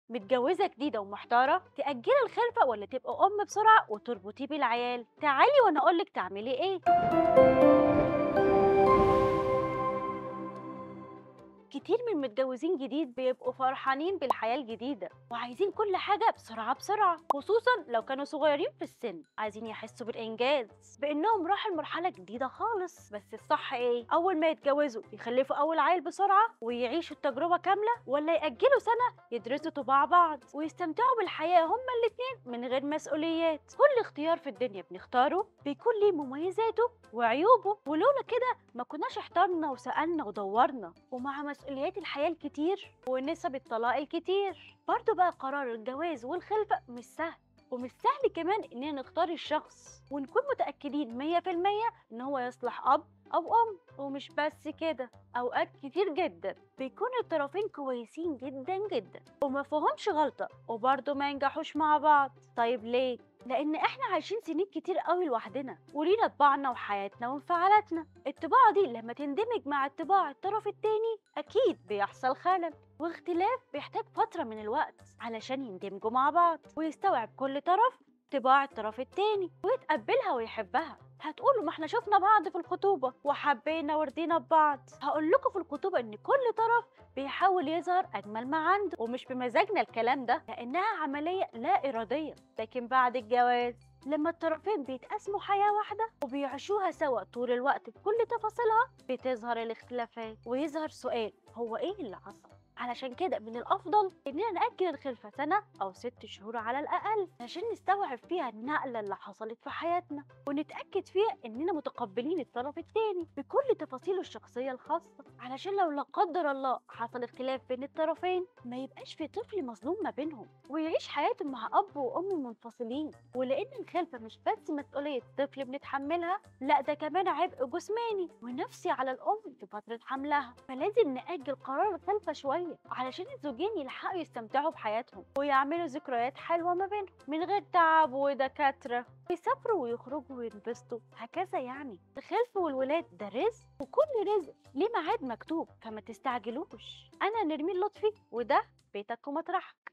متجوزة جديدة ومحتارة تأجلي الخلفة ولا تبقى أم بسرعة وتربطي بالعيال؟ تعالي وأنا أقولك تعملي إيه. كتير من المتجوزين جديد بيبقوا فرحانين بالحياة الجديدة وعايزين كل حاجة بسرعة بسرعة، خصوصا لو كانوا صغيرين في السن، عايزين يحسوا بالإنجاز بإنهم راحوا لمرحلة جديدة خالص. بس الصح إيه؟ أول ما يتجوزوا يخلفوا أول عيل بسرعة ويعيشوا التجربة كاملة، ولا يأجلوا سنة يدرسوا مع بعض ويستمتعوا بالحياة هما الاتنين من غير مسؤوليات؟ كل اختيار في الدنيا بنختاره بيكون ليه مميزاته وعيوبه، ولولا كده ما كناش احترنا وسألنا ودورنا. ومع مسؤوليات الحياة الكتير ونسب الطلاق الكتير، برضو بقى قرار الجواز والخلفة مش سهل، ومش سهل كمان إننا نختار الشخص ونكون متأكدين 100% إن هو يصلح أب أو أم. ومش بس كده، أوقات كتير جدا بيكون الطرفين كويسين جدا جدا وما فيهمش غلطة وبرضه ما ينجحوش مع بعض. طيب ليه؟ لأن إحنا عايشين سنين كتير قوي لوحدنا ولينا طباعنا وحياتنا وانفعالاتنا. الطباع دي لما تندمج مع طباع الطرف التاني أكيد بيحصل خلل واختلاف، بيحتاج فترة من الوقت علشان يندمجوا مع بعض ويستوعب كل طرف طباع الطرف التاني ويتقبلها ويحبها. هتقولوا ما احنا شفنا بعض في الخطوبة وحبينا ورضينا ببعض. هقول لكم في الخطوبة ان كل طرف بيحاول يظهر اجمل ما عنده، ومش بمزاجنا الكلام ده لانها عملية لا ارادية. لكن بعد الجواز لما الطرفين بيتقاسموا حياة واحدة وبيعيشوها سوا طول الوقت بكل تفاصيلها، بتظهر الاختلافات ويظهر سؤال: هو ايه اللي حصل؟ علشان كده من الأفضل إننا نأجل الخلفة سنة أو 6 شهور على الأقل عشان نستوعب فيها النقلة اللي حصلت في حياتنا ونتأكد فيها إننا متقبلين الطرف التاني بكل تفاصيله الشخصية الخاصة، علشان لو لا قدر الله حصل اختلاف بين الطرفين ما يبقاش في طفل مظلوم ما بينهم ويعيش حياته مع أب وأم منفصلين. ولأن الخلفة مش بس مسؤولية طفل بنتحملها، لا ده كمان عبء جسماني ونفسي على الأم في فترة حملها، فلازم نأجل قرار الخلفة شوية علشان الزوجين يلحقوا يستمتعوا بحياتهم ويعملوا ذكريات حلوة ما بينهم من غير تعب ودكاترة، يسافروا ويخرجوا وينبسطوا هكذا. يعني الخلف والولاد ده رزق، وكل رزق ليه ميعاد مكتوب، فما تستعجلوش. أنا نرمين لطفي وده بيتك ومطرحك.